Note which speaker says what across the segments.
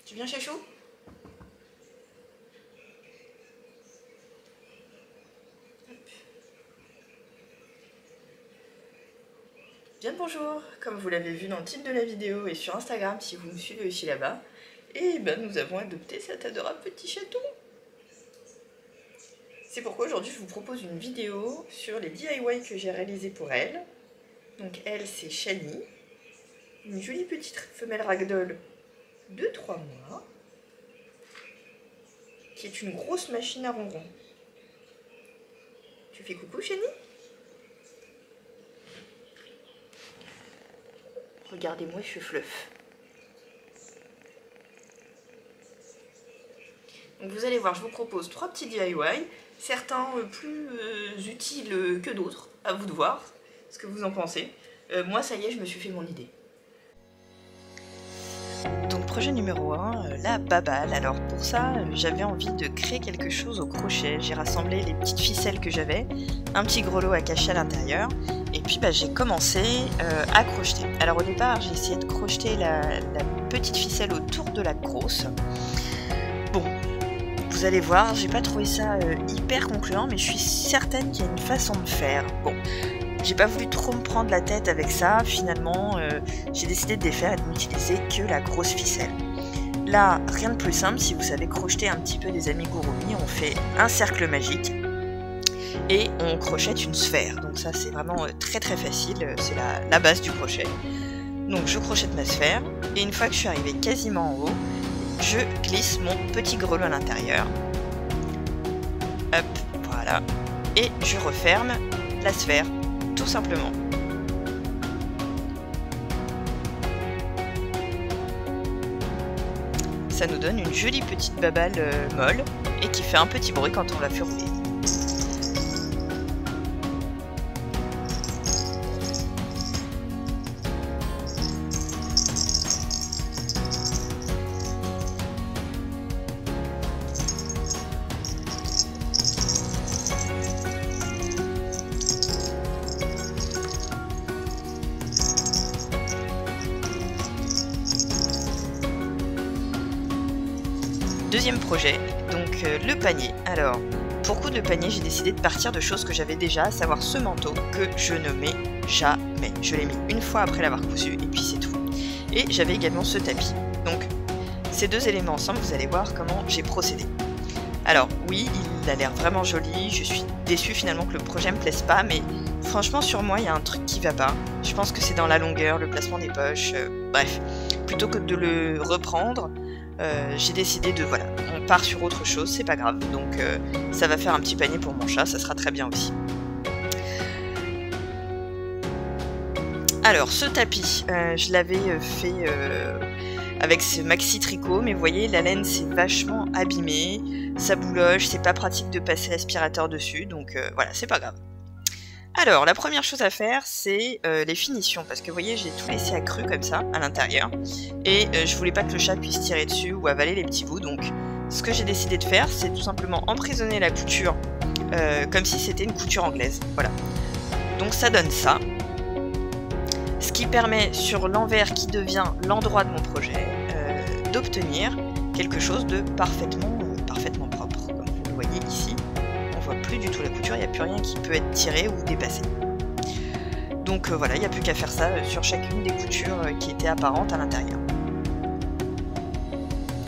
Speaker 1: Tu viens, Chachou? Bien le bonjour, comme vous l'avez vu dans le titre de la vidéo et sur Instagram si vous me suivez aussi là-bas, et ben nous avons adopté cet adorable petit chaton. C'est pourquoi aujourd'hui je vous propose une vidéo sur les DIY que j'ai réalisés pour elle. Donc elle c'est Shani, une jolie petite femelle ragdoll de 3 mois, qui est une grosse machine à ronron. Tu fais coucou Shani? Regardez-moi, je suis fluff. Donc vous allez voir, je vous propose 3 petits DIY, certains plus utiles que d'autres, à vous de voir ce que vous en pensez. Moi ça y est, je me suis fait mon idée. Donc projet numéro 1, la babale. Alors pour ça, j'avais envie de créer quelque chose au crochet. J'ai rassemblé les petites ficelles que j'avais, un petit grelot à cacher à l'intérieur, et puis j'ai commencé à crocheter. Alors au départ, j'ai essayé de crocheter la petite ficelle autour de la grosse. Bon, vous allez voir, j'ai pas trouvé ça hyper concluant, mais je suis certaine qu'il y a une façon de faire. Bon, j'ai pas voulu trop me prendre la tête avec ça, finalement j'ai décidé de défaire et de n'utiliser que la grosse ficelle. Là, rien de plus simple, si vous savez crocheter un petit peu des amigurumi, on fait un cercle magique et on crochette une sphère. Donc ça c'est vraiment très facile, c'est la base du crochet. Donc je crochette ma sphère et une fois que je suis arrivée quasiment en haut, je glisse mon petit grelot à l'intérieur. Hop, voilà. Et je referme la sphère, tout simplement. Ça nous donne une jolie petite babale molle et qui fait un petit bruit quand on la fait rouler. Deuxième projet, donc le panier. Alors, pour coudre le panier, j'ai décidé de partir de choses que j'avais déjà, à savoir ce manteau que je ne mets jamais. Je l'ai mis une fois après l'avoir cousu et puis c'est tout. Et j'avais également ce tapis. Donc, ces deux éléments ensemble, vous allez voir comment j'ai procédé. Alors, oui, il a l'air vraiment joli, je suis déçue finalement que le projet me plaise pas, mais franchement sur moi, il y a un truc qui va pas. Je pense que c'est dans la longueur, le placement des poches, bref. Plutôt que de le reprendre, j'ai décidé de, voilà, on part sur autre chose, c'est pas grave, donc ça va faire un petit panier pour mon chat, ça sera très bien aussi. Alors ce tapis, je l'avais fait avec ce maxi tricot, mais vous voyez la laine c'est vachement abîmé, ça bouloche, c'est pas pratique de passer l'aspirateur dessus, donc voilà, c'est pas grave. Alors, la première chose à faire, c'est les finitions, parce que vous voyez, j'ai tout laissé accru comme ça, à l'intérieur, et je voulais pas que le chat puisse tirer dessus ou avaler les petits bouts, donc ce que j'ai décidé de faire, c'est tout simplement emprisonner la couture, comme si c'était une couture anglaise, voilà. Donc ça donne ça, ce qui permet sur l'envers qui devient l'endroit de mon projet, d'obtenir quelque chose de parfaitement propre, comme vous le voyez ici. On voit plus du tout la couture, il n'y a plus rien qui peut être tiré ou dépassé. Donc voilà, il n'y a plus qu'à faire ça sur chacune des coutures qui étaient apparentes à l'intérieur.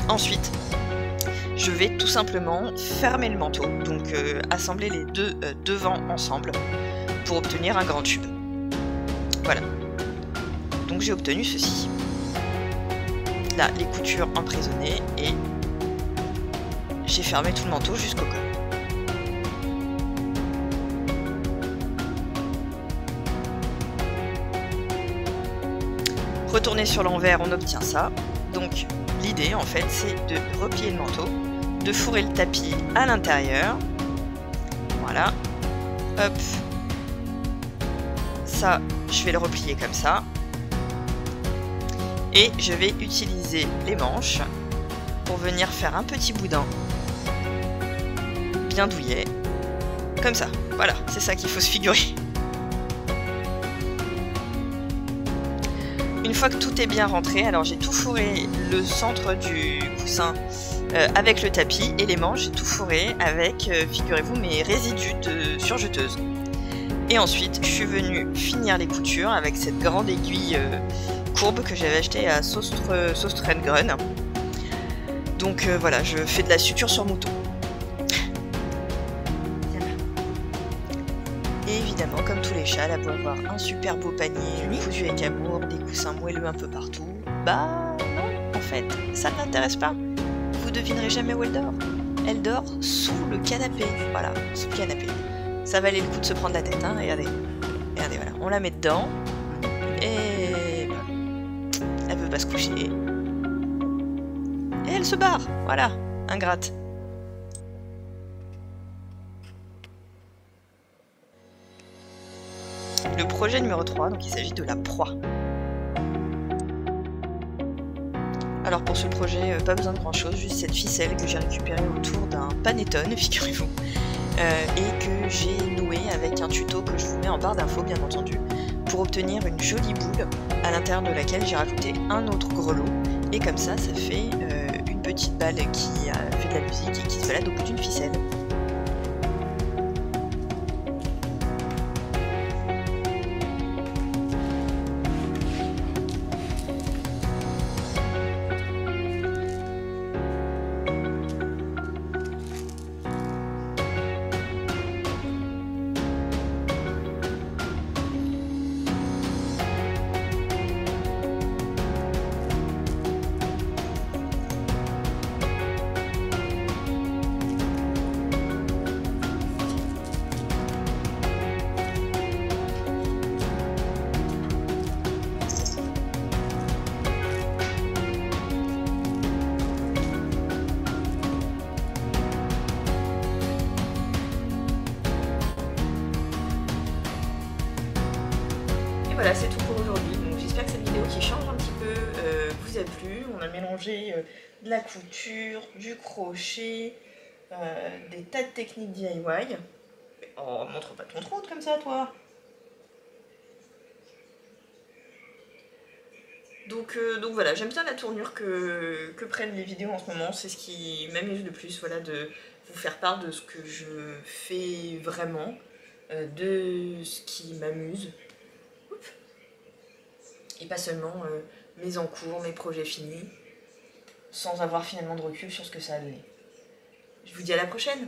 Speaker 1: Ensuite, je vais tout simplement fermer le manteau, donc assembler les deux devants ensemble pour obtenir un grand tube. Voilà. Donc j'ai obtenu ceci. Là, les coutures emprisonnées et j'ai fermé tout le manteau jusqu'au col. Retourner sur l'envers, on obtient ça. Donc l'idée en fait c'est de replier le manteau, de fourrer le tapis à l'intérieur. Voilà. Hop. Ça, je vais le replier comme ça. Et je vais utiliser les manches pour venir faire un petit boudin bien douillet. Comme ça. Voilà, c'est ça qu'il faut se figurer. Une fois que tout est bien rentré, alors j'ai tout fourré le centre du coussin avec le tapis et les manches, j'ai tout fourré avec, figurez-vous, mes résidus de surjeteuse. Et ensuite, je suis venue finir les coutures avec cette grande aiguille courbe que j'avais achetée à Sostrengren. Donc voilà, je fais de la suture sur mouton. Et évidemment, comme tous les chats, elle a beau avoir un super beau panier, cousu avec amour, des coussins moelleux un peu partout, bah non, en fait, ça ne l'intéresse pas. Vous devinerez jamais où elle dort. Elle dort sous le canapé, voilà, sous le canapé. Ça valait le coup de se prendre la tête, hein, regardez. Regardez, voilà, on la met dedans, et elle veut pas se coucher. Et elle se barre, voilà, ingrate. Le projet numéro 3, donc il s'agit de la proie. Alors pour ce projet, pas besoin de grand chose, juste cette ficelle que j'ai récupérée autour d'un panettone, figurez-vous, et que j'ai noué avec un tuto que je vous mets en barre d'infos bien entendu, pour obtenir une jolie boule à l'intérieur de laquelle j'ai rajouté un autre grelot, et comme ça, ça fait une petite balle qui fait de la musique et qui se balade au bout d'une ficelle. Voilà, c'est tout pour aujourd'hui. Donc j'espère que cette vidéo qui change un petit peu vous a plu. On a mélangé de la couture, du crochet, des tas de techniques DIY. Oh, montre pas ton trou comme ça, toi. Donc voilà, j'aime bien la tournure que prennent les vidéos en ce moment. C'est ce qui m'amuse le plus, voilà, de vous faire part de ce que je fais vraiment, de ce qui m'amuse. Et pas seulement mes encours, mes projets finis, sans avoir finalement de recul sur ce que ça a donné. Je vous dis à la prochaine!